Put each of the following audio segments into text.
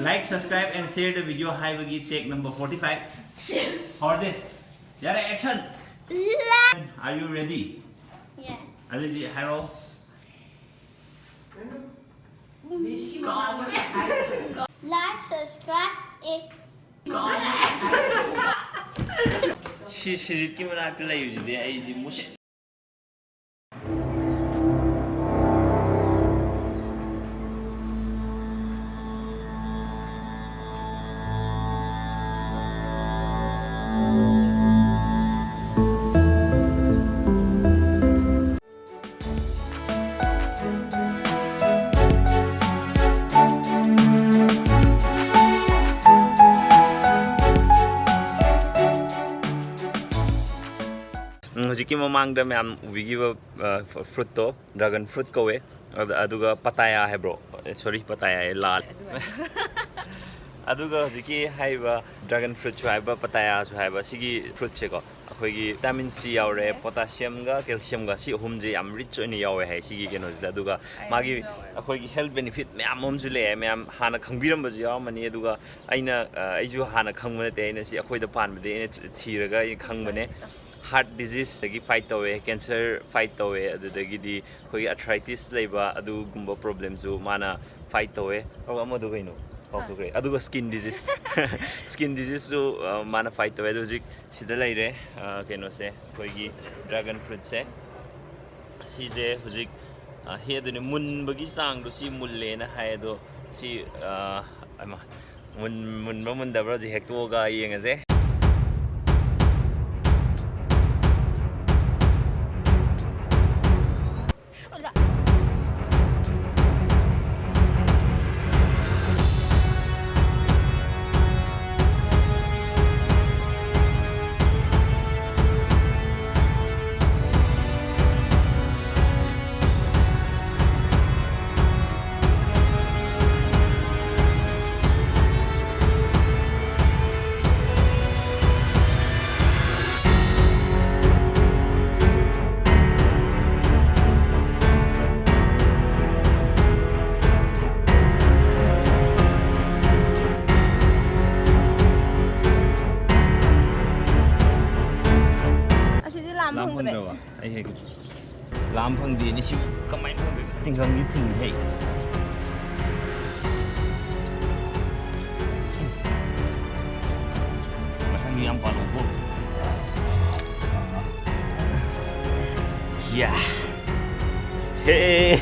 Like, subscribe, and share the video. Hi, Bagi. Take number 45. Yes. Horde. Yara, action. Are you ready? Yeah. Aditi, hello. Like, subscribe, She came out to lay you. I mush. Hojiki mamangda ma'am ubigiba fruit to dragon fruit ko aduga pataya hai bro sorry pataya lal aduga hojiki haiba dragon fruit chu haiba pataya chu haiba sigi fruit che ko akhoi vitamin C yaure potassium ga calcium ga si hum je am rich oni yawe hai sigi keno aduga magi akhoi health benefit ma'am hom ju le ma'am hana khangbiram ba ju yaw mani aduga aina aiju hana khangmane te aina si akhoi da pan bade aina thiraga khangmane heart disease fight away, cancer fight away, the arthritis labor, gumba problems, mana fight away, or Amadovino. Also great. Aduga skin disease. Skin disease so mana fight away. Sidalaire, can say, Kogi, dragon fruit say. She's a Huzik here the moon bagisang to see Mulena Haido, see Mun Roman the Rosie Hectoga Yang as a Lam phang di ni siu kamai phang ting hang ni ting hei mathang ni am pa lo ko yeah hey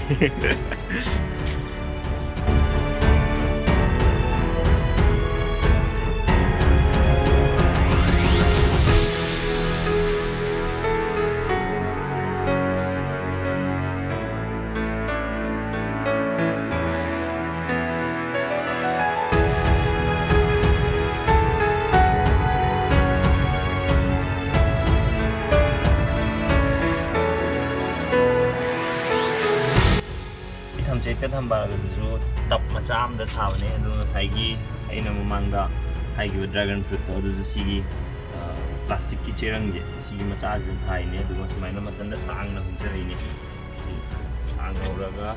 cái thằng bà dù tập mà chạm đã thảo này đúng là sai gì hay là mang đó hay cái dragon fruit đó đúng là xí plastic cái chế răng gì xí mà chả dân thay này đúng là mấy nó mà thân đã sang nó không chơi này xí sang rồi ra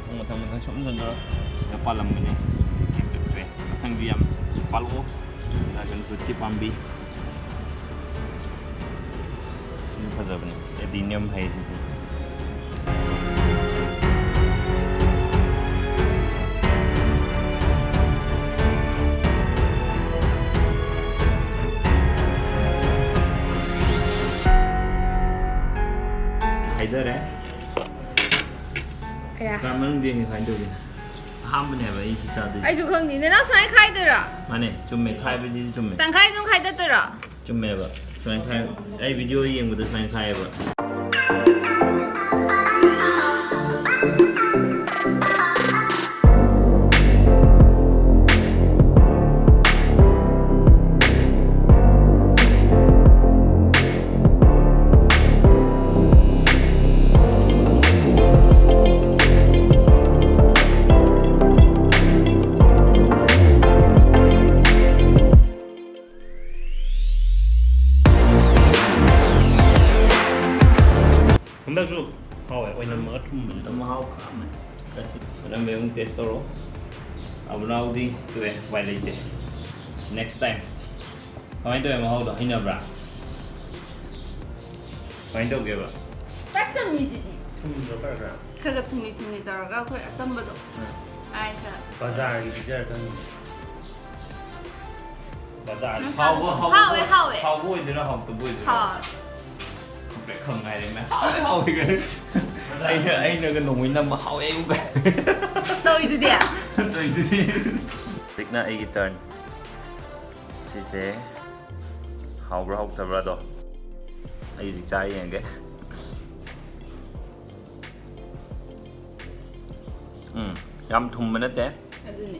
không mà thằng sống dần đó sẽ pa làm cái này cái thằng viêm palo dragon fruit cái pambi ini apa zaman ini edinium hay sih इधर है कामन भी नहीं खाई दोगे हम बने भाई इसी साथ आई जो खंग नहीं ना साइ खाई दे रहा माने चुम्मे खाई बजी चुम्मे तंखाई तुम खाई दे रहा चुम्मे बा साइ खाई ऐ वीडियो ये मुझे साइ खाई बा Hôm nay mình đã mua thùng mình đã mua hao cả mà. Đây là mình test rồi. ꯑꯕꯨꯅꯥꯎꯗꯤ ꯇꯣꯛꯑꯦ ꯎꯄꯥꯏ ꯂꯩꯇꯦ next time ꯀꯃꯥꯏꯅ ꯇꯧꯋꯦ ꯃꯍꯥꯎꯗꯣ ꯍꯩꯅꯕ꯭ꯔꯥ ꯀꯃꯥꯏꯅ ꯇꯧꯒꯦꯕ 딱 ꯆꯝꯃꯤꯁꯤꯗꯤ ꯊꯨꯝꯗꯣ ꯈꯔ ꯈꯔ ꯊꯨꯝꯂꯤ ꯊꯨꯝꯂꯤ ꯇꯧꯔꯒ ꯑꯩꯈꯣꯏ ꯑꯆꯝꯕꯗꯣ ꯑꯥꯏ ꯈꯔ ꯕꯖꯥꯔꯒꯤ ꯄꯤꯖꯔꯛꯀꯅꯤ ꯕꯖꯥꯔ 하오에 하오에 하오고 어디나 하오도 보이더라 하 그래 건강하려면 하오에 하오에 그래 아이는 너무 있나 뭐 하오에 이거 너희들이야 또 이제 릭나 아기 turn 시세 하오브라 하오다브라도 아이 직 자이enge ꯌꯥꯝ ꯊꯨꯝꯕ ꯅꯠꯇꯦ ꯑꯗꯨꯅꯦ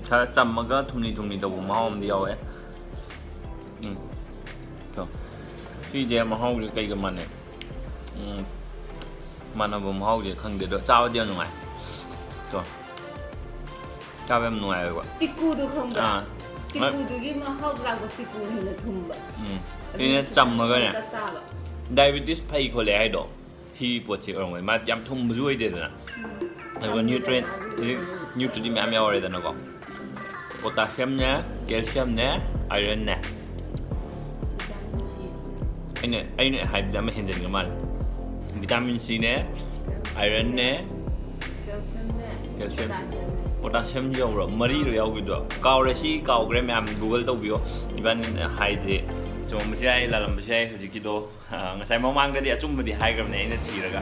ꯈꯔ ꯆꯝꯃꯒ ꯊꯨꯝꯂꯤ ꯊꯨꯝꯂꯤ ꯇꯧꯕ ꯃꯍꯥꯎ ꯑꯃꯗꯤ ꯌꯥꯎꯋꯦ ꯁꯤꯁꯦ ꯃꯍꯥꯎꯁꯦ ꯀꯩꯒ ꯃꯥꯟꯅꯩ ꯃꯥꯟꯅꯕ ꯃꯍꯥꯎꯁꯦ ꯈꯪꯗꯦ ꯑꯗꯣ ꯆꯥꯕꯗꯤ ꯌꯥꯝ ꯅꯨꯡꯉꯥꯏ ꯆꯥꯕ ꯌꯥꯝ ꯅꯨꯡꯉꯥꯏꯕ ꯆꯤꯛꯀꯨꯗꯣ ꯈꯪꯕ꯭ꯔꯥ ꯆꯤꯛꯀꯨꯗꯨꯒꯤ ꯃꯍꯥꯎꯗ ꯂꯥꯛꯄ ꯆꯤꯛꯀꯨꯅ ꯍꯦꯟꯅ ꯊꯨꯝꯕ ꯑꯩꯅ ꯆꯝꯃꯒꯅꯦ ꯗꯥꯏꯕꯦꯇꯤꯁ ꯐꯩ ꯈꯣꯠꯂꯦ ꯍꯥꯏꯗꯣ ꯁꯤ ꯄꯣꯠꯁꯤ ꯑꯣꯏꯔꯝꯒꯅꯤ ꯃꯥ ꯌꯥꯝ ꯊꯨꯝꯕꯁꯨ ꯑꯣꯏꯗꯦꯗꯅ ꯑꯗꯨꯒ ꯅ꯭ꯌꯨꯇ꯭ꯔꯤꯗꯤ ꯃꯌꯥꯝ ꯌꯥꯎꯔꯦꯗꯅꯀꯣ ꯄꯣꯇꯥꯁꯤꯌꯝꯅꯦ ꯀꯦꯜꯁꯤꯌꯝꯅꯦ ꯑꯥꯏꯔꯟꯅꯦ ꯑꯩꯅ ꯍꯥꯏꯕꯁꯦ ꯑꯃ ꯍꯦꯟꯖꯟꯒ ꯃꯥꯜꯂꯦ ꯚꯤꯇꯥꯃꯤꯟ ꯁꯤꯅꯦ ꯑꯥꯏꯔꯟꯅꯦ ꯀꯦꯜꯁꯤꯌꯝ ꯄꯣꯇꯥꯁꯤꯌꯝ ꯌꯥꯎꯕ꯭ꯔꯣ ꯃꯔꯤꯔꯣ ꯌꯥꯎꯈꯤꯕꯗꯣ ꯀꯥꯎꯔꯦ ꯁꯤ ꯀꯥꯎꯈ꯭ꯔꯦ ꯃꯌꯥꯝ ꯒꯨꯒꯜ ꯇꯧꯕꯤꯌꯣ ꯏꯕꯥꯅꯤꯅ ꯍꯥꯏꯁꯦ ꯆꯨꯝꯕꯁꯨ ꯌꯥꯏ ꯂꯥꯜꯂꯝꯕꯁꯨ ꯌꯥꯏ ꯍꯧꯖꯤꯛꯀꯤꯗꯣ ꯉꯁꯥꯏ ꯃꯃꯥꯡꯗꯗꯤ ꯑꯆꯨꯝꯕꯗꯤ ꯍꯥꯏꯈ꯭ꯔꯕꯅꯦ ꯑꯩꯅ ꯊꯤꯔꯒ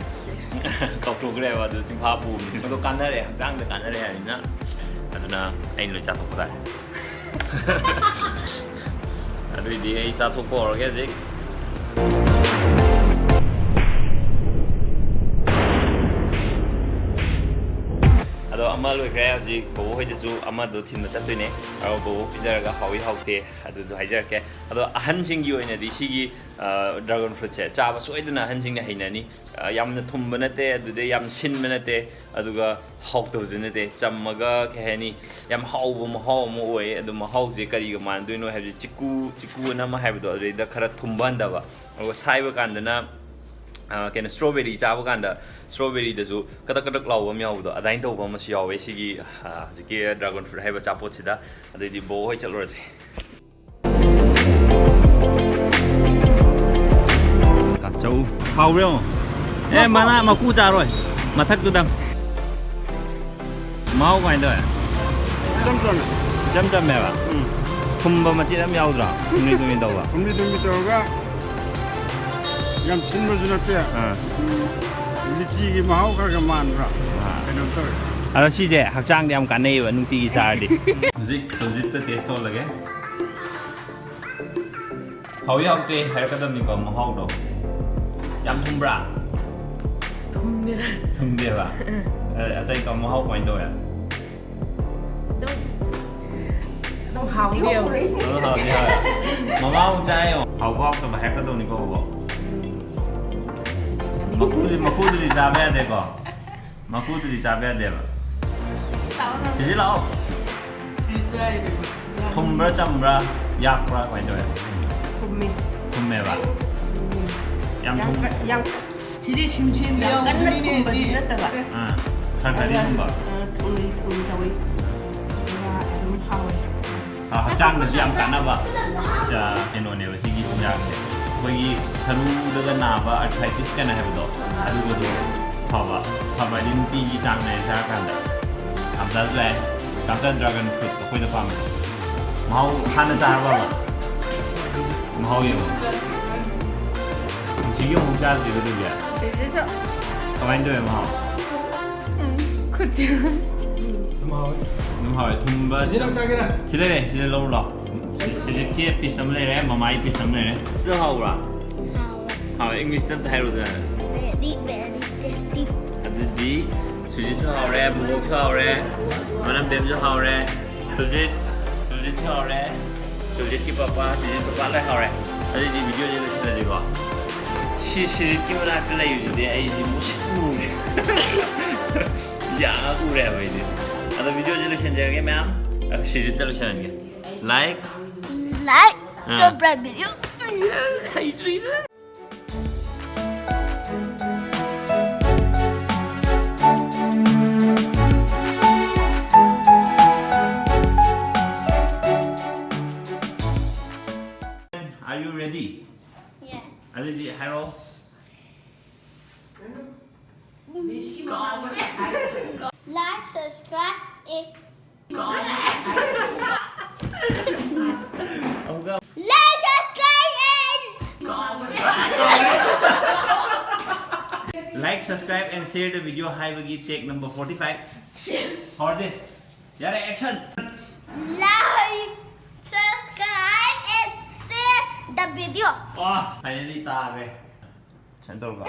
ꯀꯥꯎꯊꯣꯛꯈ꯭ꯔꯦꯕ ꯑꯗꯨ ꯆꯤꯡꯐꯥ ꯄꯨꯕꯅꯤ ꯑꯗꯣ ꯀꯥꯟꯅꯔꯦ ꯍꯛꯆꯥꯡꯗ ꯀꯥꯟꯅꯔꯦ ꯍꯥꯏꯕꯅꯤꯅ ꯑꯗꯨꯅ ꯑꯩꯅ ꯂꯣꯏ ꯆꯥꯊꯣꯛꯄ ꯇꯥꯔꯦ ꯑꯗꯨꯏꯗꯤ ꯑꯩ ꯆꯥꯊꯣꯛꯄ ꯍꯧꯔꯒꯦ ꯍꯧꯖꯤꯛ ꯑꯗꯣ ꯑꯃ ꯂꯣꯏꯈ꯭ꯔꯦ ꯍꯧꯖꯤꯛ ꯕꯣꯕꯣ ꯍꯣꯏꯗꯁꯨ ꯑꯃꯗꯣ ꯊꯤꯟꯕ ꯆꯠꯇꯣꯏꯅꯦ ꯑꯗꯣ ꯕꯣꯕꯣ ꯄꯤꯖꯔꯒ ꯍꯥꯎꯏ ꯍꯥꯎꯇꯦ ꯑꯗꯨꯁꯨ ꯍꯥꯏꯖꯔꯛꯀꯦ ꯑꯗꯣ ꯑꯍꯟꯁꯤꯡꯒꯤ ꯑꯣꯏꯅꯗꯤ ꯁꯤꯒꯤ ꯗ꯭ꯔꯥꯒꯟ ꯐ꯭ꯔꯨꯠꯁꯦ ꯆꯥꯕ ꯁꯣꯏꯗꯅ ꯑꯍꯟꯁꯤꯡꯅ ꯍꯩꯅꯅꯤ ꯌꯥꯝꯅ ꯊꯨꯝꯕ ꯅꯠꯇꯦ ꯑꯗꯨꯗꯩ ꯌꯥꯝ ꯁꯤꯟꯕ ꯅꯠꯇꯦ ꯑꯗꯨꯒ ꯍꯥꯎꯇꯕꯁꯨ ꯅꯠꯇꯦ ꯆꯝꯃꯒ ꯀꯩ ꯍꯥꯏꯅꯤ ꯌꯥꯝ ꯍꯥꯎꯕ ꯃꯍꯥꯎ ꯑꯃ ꯑꯣꯏ ꯑꯗꯣ ꯃꯍꯥꯎꯁꯦ ꯀꯔꯤꯒ ꯃꯥꯟꯅꯗꯣꯏꯅꯣ ꯍꯥꯏꯕꯁꯦ ꯆꯤꯛꯀꯨꯅ ꯑꯃ ꯍꯥꯏꯕꯗꯣ ꯑꯗꯨꯗꯩꯗ ꯈꯔ ꯊꯨꯝꯕ ꯍꯟꯊꯕ ꯑꯗꯨꯒ ꯁꯥꯏꯕ ꯀꯥꯟꯗꯅ ꯀꯩꯅꯣ ꯁ꯭ꯇ꯭ꯔꯣꯕꯦꯔꯤ ꯆꯥꯕ ꯀꯥꯟꯗ ꯁ꯭ꯇ꯭ꯔꯣꯕꯦꯔꯤꯗꯁꯨ ꯀꯗꯛ ꯀꯗꯛ ꯂꯥꯎꯕ ꯑꯃ ꯌꯥꯎꯕꯗꯣ ꯑꯗꯨꯃꯥꯏꯅ ꯇꯧꯕ ꯑꯃꯁꯨ ꯌꯥꯎꯋꯦ ꯁꯤꯒꯤ ꯍꯧꯖꯤꯛꯀꯤ ꯗ꯭ꯔꯥꯒꯟ ꯐ꯭ꯔꯨꯠ ꯍꯥꯏꯕ ꯑꯆꯥꯄꯣꯠꯁꯤꯗ ꯑꯗꯩꯗꯤ ꯕꯣꯕꯣ ꯍꯣꯏ ꯆꯠꯂꯨꯔꯁꯦ ꯀꯥꯆꯧ ꯍꯥꯎꯕ꯭ꯔꯣ ꯑꯦ ꯃꯅꯥ ꯃꯀꯨ ꯆꯥꯔꯣꯏ ꯃꯊꯛꯇꯨꯗꯪ ꯃꯍꯥꯎ ꯀꯃꯥꯏꯅ ꯇꯧꯋꯦ ꯏꯆꯝ ꯆꯝꯃꯦꯕ ꯊꯨꯝꯕ ꯃꯆꯦꯠ ꯑꯃ ꯌꯥꯎꯗ꯭ꯔꯣ ꯊꯨꯝꯂꯤ ꯊꯨꯝꯂꯤ ꯇꯧꯕ ꯊꯨꯝꯂꯤ ꯇꯧꯔꯒ ꯌꯥꯝ ꯁꯤꯟꯕꯁꯨ ꯅꯠꯇꯦ ꯂꯤꯆꯤꯒꯤ ꯃꯍꯥꯎ ꯈꯔꯒ ꯃꯥꯟꯕ꯭ꯔꯥ ꯀꯩꯅꯣ ꯇꯧꯋꯦ ꯑꯗꯣ ꯁꯤꯁꯦ ꯍꯛꯆꯥꯡꯗ ꯌꯥꯝ ꯀꯥꯟꯅꯩꯌꯦꯕ ꯅꯨꯡꯇꯤꯒꯤ ꯆꯥꯔꯗꯤ ꯍꯧꯖꯤꯛꯇ ꯇꯦꯁ ꯇꯧꯍꯜꯂꯒꯦ ꯍꯥꯎꯏ ꯍꯥꯎꯇꯦ ꯍꯥꯏꯔꯛꯀꯗꯕꯅꯤꯀꯣ ꯃꯍꯥꯎꯗꯣ ꯌꯥꯝ ꯊꯨꯝꯕ꯭ꯔꯥ ꯊꯨꯝꯗꯦꯕ ꯑꯇꯩ ꯃꯍꯥꯎ ꯀꯃꯥꯏꯅ ꯇꯧꯋꯦ Don't hào nhiều. ꯃꯃꯥ ꯑꯃꯨꯛ ꯆꯥꯏꯌꯣ ꯍꯥꯎꯕ ꯍꯥꯎꯇꯕ ꯍꯥꯏꯔꯛꯀꯗꯧꯅꯤꯀꯣ ꯕꯣꯕꯣ ꯃꯀꯨꯗꯨꯗꯤ ꯆꯥꯕ ꯌꯥꯗꯦꯀꯣ ꯃꯀꯨꯗꯨꯗꯤ ꯆꯥꯕ ꯌꯥꯗꯦꯕ ꯁꯤꯁꯤ ꯂꯥꯛꯑꯣ ꯊꯨꯝꯕ꯭ꯔꯥ ꯆꯝꯕ꯭ꯔꯥ ꯌꯥꯛꯄ꯭ꯔꯥ ꯀꯃꯥꯏꯅ ꯇꯧꯋꯦ ꯊꯨꯝꯃꯦꯕ ꯌꯥꯝ ꯊꯨꯝ 지지 심신데 우리네지. ꯈꯔ ꯈꯔꯗꯤ ꯊꯨꯝꯕ 돈이 더위. 내가 좀 하오에. ꯍꯛꯆꯥꯡꯗꯁꯨ ꯌꯥꯝ ꯀꯥꯟꯅꯕ ꯀꯩꯅꯣꯅꯦꯕ ꯁꯤꯒꯤ ꯆꯤꯟꯖꯥꯛꯁꯦ ꯑꯩꯈꯣꯏꯒꯤ ꯁꯔꯨꯗꯒ ꯅꯥꯕ ꯑꯥꯔꯊ꯭ꯔꯥꯏꯇꯤꯁ ꯀꯥꯏꯅ ꯍꯥꯏꯕꯗꯣ ꯑꯗꯨꯒꯗꯣ ꯐꯕ ꯍꯥꯏꯗꯤ ꯅꯨꯡꯇꯤꯒꯤ ꯆꯥꯡ ꯅꯥꯏꯅ ꯆꯥꯔꯀꯥꯟꯗ ꯀꯥꯞꯆꯥꯁꯨ ꯌꯥꯏ ꯀꯥꯞꯆꯥ ꯗ꯭ꯔꯥꯒꯟ ꯐ꯭ꯔꯨꯠ ꯑꯩꯈꯣꯏꯅ ꯄꯥꯝꯃꯦ ꯃꯍꯥꯎ ꯍꯥꯟꯅ ꯆꯥꯔꯕꯕ ꯃꯍꯥꯎ ꯌꯦꯡꯉꯣ ꯄꯨꯟꯁꯤꯒꯤ ꯑꯃꯨꯛ ꯆꯥꯗ꯭ꯔꯤꯕ ꯑꯗꯨꯗꯤ ꯀꯃꯥꯏꯅ ꯇꯧꯋꯦ ꯃꯍꯥꯎ ꯑꯗꯨꯝ ꯍꯥꯎꯋꯦ ꯊꯨꯝꯕ ꯁꯤꯗ ꯂꯩ ꯁꯤꯗ ꯂꯧꯔꯨ ꯂꯥꯛꯑꯣ ꯁꯤꯖꯤꯠꯀꯤ ꯄꯤꯁ ꯑꯃ ꯂꯩꯔꯦ ꯃꯃꯥꯒꯤ ꯄꯤꯁ ꯑꯃ ꯂꯩꯔꯦ ꯁꯤꯗ ꯍꯥꯎꯕ꯭ꯔꯥ ꯍꯥꯎꯋꯦ ꯏꯪꯂꯤꯁꯇ ꯑꯝꯇ ꯍꯥꯏꯔꯨꯗꯅ ꯑꯗꯨꯗꯤ ꯁꯨꯖꯤꯠꯁꯨ ꯍꯥꯎꯔꯦ ꯕꯣꯕꯣꯛꯁꯨ ꯍꯥꯎꯔꯦ ꯃꯅꯝ ꯕꯦꯝꯁꯨ ꯍꯥꯎꯔꯦ ꯁꯨꯖꯤꯠꯁꯨ ꯍꯥꯎꯔꯦ ꯁꯨꯖꯤꯠꯀꯤ ꯄꯄꯥ ꯁꯨꯖꯤꯠ ꯄꯄꯥ ꯂꯣꯏ ꯍꯥꯎꯔꯦ ꯑꯗꯨꯗꯤ ꯚꯤꯗꯤꯑꯣꯁꯦ ꯂꯣꯏꯁꯤꯜꯂꯁꯤꯀꯣ ꯁꯤꯖꯤꯠꯀꯤ ꯃꯅꯥꯛꯇ ꯂꯩꯕꯁꯤꯗꯤ ꯑꯩꯗꯤ ꯃꯨꯁꯤꯛ ꯃꯨꯔꯦ ꯌꯥꯝ ꯎꯔꯦ ꯍꯥꯏꯕ ꯑꯩꯗꯤ ꯑꯗꯣ ꯚꯤꯗꯤꯑꯣꯁꯦ ꯂꯣꯏꯁꯤꯟꯖꯔꯒꯦ ꯃꯌꯥꯝ ꯁꯤꯖꯤꯠꯇ ꯂꯣꯏꯁꯤꯟꯍꯟꯒꯦ ꯂꯥꯏꯛ subscribe video. ꯍꯩꯇ꯭ꯔꯤꯗ ꯍꯧꯖꯤꯛꯇꯤ ꯍꯥꯏꯔꯛꯑꯣ Like, subscribe, and ꯑꯃꯨꯛꯀ like, subscribe, and like, subscribe and share the video 하이버기 take number 45 horde yare action like, subscribe, and share the video. finally ta re chan tol ka